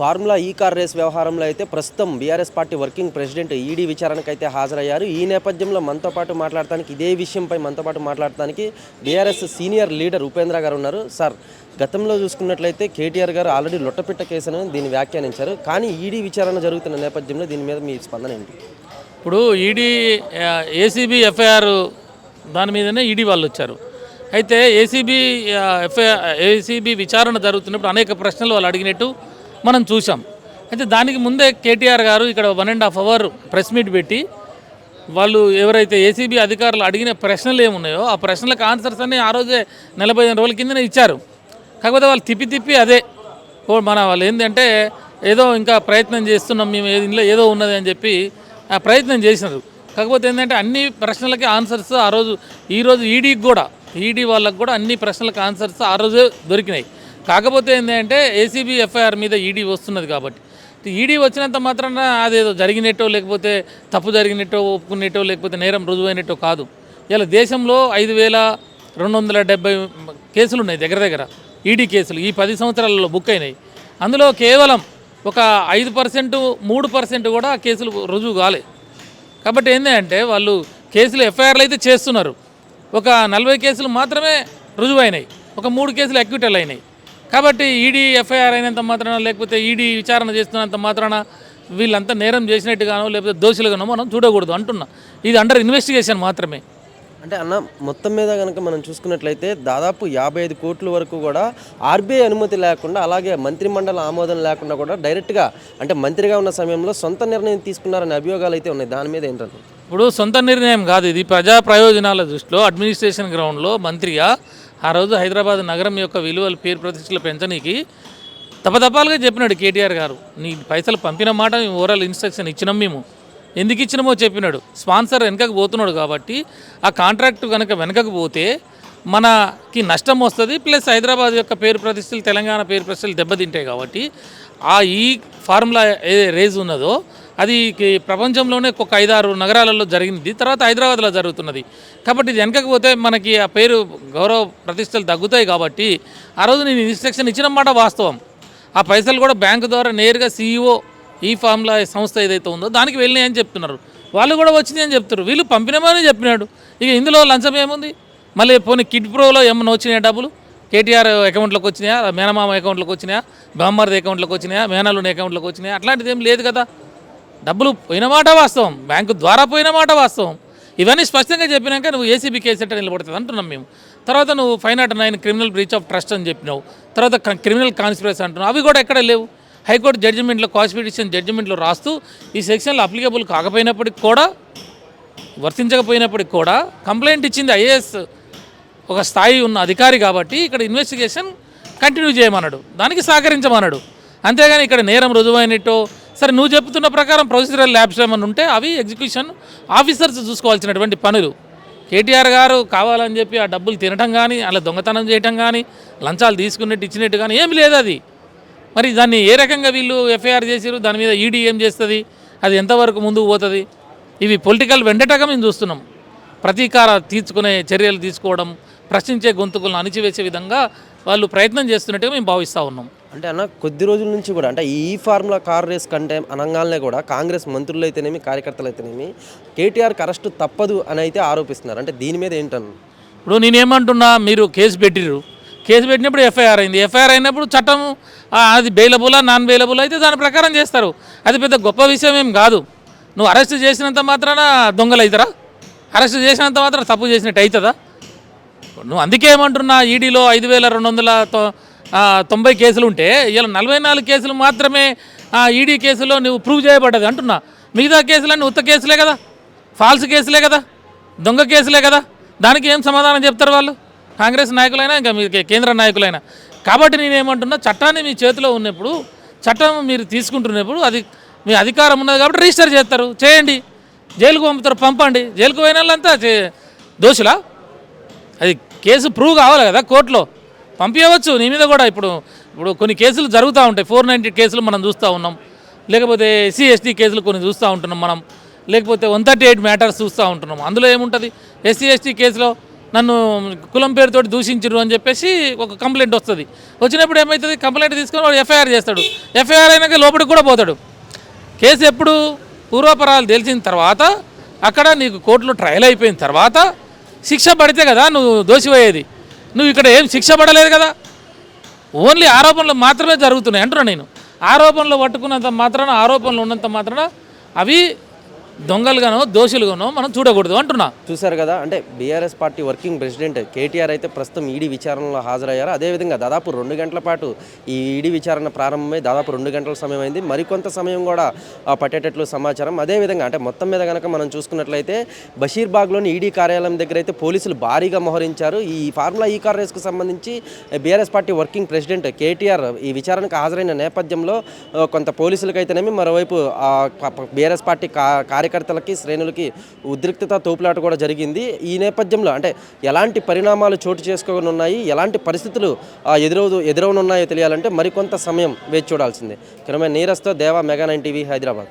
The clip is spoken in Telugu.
ఫార్ములా ఈ కార్ రేస్ వ్యవహారంలో అయితే ప్రస్తుతం BRS party working president ED విచారణకు అయితే హాజరయ్యారు. ఈ నేపథ్యంలో మనతో పాటు మాట్లాడటానికి ఇదే విషయంపై మనతో పాటు మాట్లాడటానికి బీఆర్ఎస్ సీనియర్ లీడర్ ఉపేంద్ర గారు ఉన్నారు. సార్, గతంలో చూసుకున్నట్లయితే కేటీఆర్ గారు ఆల్రెడీ లొట్టపిట్ట కేసును దీన్ని వ్యాఖ్యానించారు. కానీ ఈడీ విచారణ జరుగుతున్న నేపథ్యంలో దీని మీద మీ స్పందన ఏంటి? ఇప్పుడు ఈడీ ఏసీబీ ఎఫ్ఐఆర్ దాని మీదనే ఈడీ వాళ్ళు వచ్చారు. అయితే ఏసీబీ విచారణ జరుగుతున్నప్పుడు అనేక ప్రశ్నలు వాళ్ళు అడిగినట్టు మనం చూసాం. అయితే దానికి ముందే కేటీఆర్ గారు ఇక్కడ 1.5 అవర్ ప్రెస్ మీట్ పెట్టి వాళ్ళు ఎవరైతే ఏసీబీ అధికారులు అడిగిన ప్రశ్నలు ఏమున్నాయో ఆ ప్రశ్నలకు ఆన్సర్స్ అన్నీ ఆ రోజే 45 రోజుల కిందనే ఇచ్చారు. కాకపోతే వాళ్ళు తిప్పి అదే వాళ్ళు ఏంటంటే ఏదో ఇంకా ప్రయత్నం చేస్తున్నాం మేము, ఇందులో ఏదో ఉన్నది అని చెప్పి ప్రయత్నం చేసినారు. కాకపోతే ఏంటంటే అన్ని ప్రశ్నలకి ఆన్సర్స్ ఆ రోజు ఈరోజు ఈడీ వాళ్ళకు కూడా అన్ని ప్రశ్నలకు ఆన్సర్స్ ఆ రోజే దొరికినాయి. కాకపోతే ఏంటంటే ఏసీబీ ఎఫ్ఐఆర్ మీద ఈడీ వస్తున్నది కాబట్టి ఈడీ వచ్చినంత మాత్రాన అదేదో జరిగినట్టో లేకపోతే తప్పు జరిగినట్టో ఒప్పుకునేటో లేకపోతే నేరం రుజువైనట్టో కాదు. ఇలా దేశంలో 5270 కేసులు ఉన్నాయి దగ్గర ఈడీ కేసులు ఈ 10 సంవత్సరాలలో బుక్ అయినాయి. అందులో కేవలం ఒక 5%, 3% కూడా కేసులు రుజువు కాలే. కాబట్టి ఏంటంటే వాళ్ళు కేసులు ఎఫ్ఐఆర్లు అయితే చేస్తున్నారు. ఒక 40 కేసులు మాత్రమే రుజువైనాయి, ఒక 3 కేసులు అక్విటల్ అయినాయి. కాబట్టి ఈడీ ఎఫ్ఐఆర్ అయినంత మాత్రాన లేకపోతే ఈడీ విచారణ చేస్తున్నంత మాత్రాన వీళ్ళంతా నేరం చేసినట్టుగానో లేకపోతే దోషులుగానో మనం చూడకూడదు అంటున్నా. ఇది అండర్ ఇన్వెస్టిగేషన్ మాత్రమే. అంటే అన్న, మొత్తం మీద కనుక మనం చూసుకున్నట్లయితే దాదాపు 55 కోట్ల వరకు కూడా ఆర్బీఐ అనుమతి లేకుండా, అలాగే మంత్రిమండలి ఆమోదం లేకుండా కూడా డైరెక్ట్గా అంటే మంత్రిగా ఉన్న సమయంలో సొంత నిర్ణయం తీసుకున్నారనే అభియోగాలు అయితే ఉన్నాయి. దాని మీద ఏంటంటే ఇప్పుడు సొంత నిర్ణయం కాదు, ఇది ప్రజా ప్రయోజనాల దృష్టిలో అడ్మినిస్ట్రేషన్ గ్రౌండ్లో మంత్రిగా ఆ రోజు హైదరాబాద్ నగరం యొక్క విలువలు పేరు ప్రతిష్టలు పెంచనీకి తపతపాలుగా చెప్పినాడు కేటీఆర్ గారు. నీ పైసలు పంపిన మాట మేము ఓవరాల్ ఇన్స్ట్రక్షన్ ఇచ్చినాం, మేము ఎందుకు ఇచ్చినామో చెప్పినాడు. స్పాన్సర్ వెనకకు పోతున్నాడు కాబట్టి ఆ కాంట్రాక్ట్ కనుక వెనకకు పోతే మనకి నష్టం వస్తుంది, ప్లస్ హైదరాబాద్ యొక్క పేరు ప్రతిష్టలు తెలంగాణ పేరు ప్రతిష్టలు దెబ్బతింటాయి. కాబట్టి ఈ ఫార్ములా ఏ రేజ్ ఉన్నదో అది ప్రపంచంలోనే ఒక 5-6 నగరాలలో జరిగింది, తర్వాత హైదరాబాద్లో జరుగుతున్నది. కాబట్టి ఇది వెనకపోతే మనకి ఆ పేరు గౌరవ ప్రతిష్టలు తగ్గుతాయి. కాబట్టి ఆ రోజు నేను ఇన్స్ట్రక్షన్ ఇచ్చిన మాట వాస్తవం. ఆ పైసలు కూడా బ్యాంకు ద్వారా నేరుగా సీఈఓ ఈ ఫార్ములా సంస్థ ఏదైతే ఉందో దానికి వెళ్ళినాయని చెప్తున్నారు. వాళ్ళు కూడా వచ్చింది అని చెప్తారు, వీళ్ళు పంపినామని చెప్పినాడు. ఇక ఇందులో లంచం ఏముంది? మళ్ళీ పోనీ కిడ్ ప్రోలో ఏమన్నా వచ్చినాయా డబ్బులు? కేటీఆర్ అకౌంట్లోకి వచ్చినాయా, మేనమామ అకౌంట్లోకి వచ్చినాయా, బామ్మర్ది అకౌంట్లోకి వచ్చినాయా, మేనల్లుని అకౌంట్లోకి వచ్చినాయా? అట్లాంటిది ఏం లేదు కదా. డబ్బులు పోయిన మాట వాస్తవం, బ్యాంకు ద్వారా పోయిన మాట వాస్తవం. ఇవన్నీ స్పష్టంగా చెప్పినాక నువ్వు ఏసీబీ కేసు ఎట్లా నిలబడుతుంది అంటున్నాం మేము. తర్వాత నువ్వు 509 క్రిమినల్ బ్రీచ్ ఆఫ్ ట్రస్ట్ అని చెప్పినావు, తర్వాత క్రిమినల్ కాన్స్పిరసీ అంటున్నావు. అవి కూడా ఎక్కడ లేవు. హైకోర్టు జడ్జిమెంట్లో, కాన్స్టిట్యూషన్ జడ్జిమెంట్లో రాస్తూ ఈ సెక్షన్లు అప్లికబుల్ కాకపోయినప్పటికి కూడా, వర్తించకపోయినప్పటికి కూడా కంప్లైంట్ ఇచ్చింది ఐఏఎస్ ఒక స్థాయి ఉన్న అధికారి. కాబట్టి ఇక్కడ ఇన్వెస్టిగేషన్ కంటిన్యూ చేయమన్నాడు, దానికి సహకరించమన్నాడు. అంతేగాని ఇక్కడ నేరం రుజువైనట్టో, సరే నువ్వు చెప్తున్న ప్రకారం ప్రొసీజరల్ ల్యాబ్స్ ఏమన్నా ఉంటే అవి ఎగ్జిక్యూషన్ ఆఫీసర్స్ చూసుకోవాల్సినటువంటి పనులు. కేటీఆర్ గారు కావాలని చెప్పి ఆ డబ్బులు తినటం కానీ, అలా దొంగతనం చేయటం కానీ, లంచాలు తీసుకున్నట్టు ఇచ్చినట్టు కానీ ఏమి లేదు అది. మరి దాన్ని ఏ రకంగా వీళ్ళు ఎఫ్ఐఆర్ చేసారు, దాని మీద ఈడీ ఏం చేస్తుంది, అది ఎంతవరకు ముందుకు పోతుంది? ఇవి పొలిటికల్ వెండటగా మేము చూస్తున్నాం. ప్రతీకార తీర్చుకునే చర్యలు తీసుకోవడం, ప్రశ్నించే గొంతుకులను అణిచివేసే విధంగా వాళ్ళు ప్రయత్నం చేస్తున్నట్టుగా మేము భావిస్తూ ఉన్నాం. అంటే అన్న, కొద్ది రోజుల నుంచి కూడా అంటే ఈ ఫార్ములా కార్ రేస్ కంటే అనగానే కూడా కాంగ్రెస్ మంత్రులు అయితేనేమి, కార్యకర్తలు అయితేనేమి కేటీఆర్కి అరెస్టు తప్పదు అని అయితే ఆరోపిస్తున్నారు. అంటే దీని మీద ఏంటన్నా? ఇప్పుడు నేనేమంటున్నా, మీరు కేసు పెట్టినప్పుడు ఎఫ్ఐఆర్ అయింది. ఎఫ్ఐఆర్ అయినప్పుడు చట్టం అది బెయిలబులా నాన్ బెయిలబుల్ అయితే దాని ప్రకారం చేస్తారు. అది పెద్ద గొప్ప విషయం ఏం కాదు. నువ్వు అరెస్ట్ చేసినంత మాత్రాన దొంగలు అవుతారా? అరెస్ట్ చేసినంత మాత్రం తప్పు చేసినట్టు అవుతుందా? నువ్వు అందుకే ఏమంటున్నా, ఈడీలో 5290 కేసులు ఉంటే ఇలా 44 కేసులు మాత్రమే ఈడీ కేసులో నువ్వు ప్రూవ్ చేయబడ్డది అంటున్నా. మిగతా కేసులన్నీ ఉత్త కేసులే కదా, ఫాల్స్ కేసులే కదా, దొంగ కేసులే కదా. దానికి ఏం సమాధానం చెప్తారు వాళ్ళు, కాంగ్రెస్ నాయకులైనా ఇంకా మీ కేంద్ర నాయకులైనా? కాబట్టి నేనేమంటున్నా, చట్టాన్ని మీ చేతిలో ఉన్నప్పుడు, చట్టం మీరు తీసుకుంటున్నప్పుడు అది మీ అధికారం ఉన్నది కాబట్టి రిజిస్టర్ చేస్తారు, చేయండి. జైలుకు పంపుతారు, పంపండి. జైలుకు పోయిన వాళ్ళంతా దోషులా? అది కేసు ప్రూవ్ కావాలి కదా, కోర్టులో పంపించవచ్చు నీ మీద కూడా. ఇప్పుడు కొన్ని కేసులు జరుగుతూ ఉంటాయి, 490 కేసులు మనం చూస్తూ ఉన్నాం, లేకపోతే ఎస్సీ ఎస్టీ కేసులు కొన్ని చూస్తూ ఉంటున్నాం మనం, లేకపోతే 138 మ్యాటర్స్ చూస్తూ ఉంటున్నాం. అందులో ఏముంటుంది? ఎస్సీ ఎస్టీ కేసులో నన్ను కులం పేరుతోటి దూషించరు అని చెప్పేసి ఒక కంప్లైంట్ వస్తుంది. వచ్చినప్పుడు ఏమవుతుంది, కంప్లైంట్ తీసుకొని వాడు ఎఫ్ఐఆర్ చేస్తాడు. ఎఫ్ఐఆర్ అయినాక లోపలికి కూడా పోతాడు. కేసు ఎప్పుడు పూర్వాపరాలు తెలిసిన తర్వాత, అక్కడ నీకు కోర్టులో ట్రయల్ అయిపోయిన తర్వాత శిక్ష పడితే కదా నువ్వు దోషిపోయేది. నువ్వు ఇక్కడ ఏం శిక్ష పడలేదు కదా, ఓన్లీ ఆరోపణలు మాత్రమే జరుగుతున్నాయి అంటున్నా నేను. ఆరోపణలు పట్టుకున్నంత మాత్రాన, ఆరోపణలు ఉన్నంత మాత్రాన అవి దొంగలుగానో దోషులుగానో మనం చూడకూడదు అంటున్నా. చూశారు కదా, అంటే BRS party working president KTR అయితే ప్రస్తుతం ఈడీ విచారణలో హాజరయ్యారు. అదేవిధంగా దాదాపు 2 గంటల పాటు ఈ ఈడీ విచారణ ప్రారంభమై దాదాపు 2 గంటల సమయం అయింది. మరికొంత సమయం కూడా పట్టేటట్లు సమాచారం. అదేవిధంగా అంటే మొత్తం మీద కనుక మనం చూసుకున్నట్లయితే బషీర్బాగ్లోని ఈడీ కార్యాలయం దగ్గర అయితే పోలీసులు భారీగా మోహరించారు. ఈ ఫార్ములా ఈ కార్ రేస్కు సంబంధించి BRS party working president KTR ఈ విచారణకు హాజరైన నేపథ్యంలో కొంత పోలీసులకు అయితేనేమి, మరోవైపు బీఆర్ఎస్ పార్టీ కార్యకర్తలకి, శ్రేణులకి ఉద్రిక్తత, తోపులాట కూడా జరిగింది. ఈ నేపథ్యంలో అంటే ఎలాంటి పరిణామాలు చోటు చేసుకోనున్నాయి, ఎలాంటి పరిస్థితులు ఎదురవనున్నాయో తెలియాలంటే మరికొంత సమయం వేచి చూడాల్సిందే. కెమెరామెన్ నీరజ్తో దేవా, మెగా 9 టీవీ, హైదరాబాద్.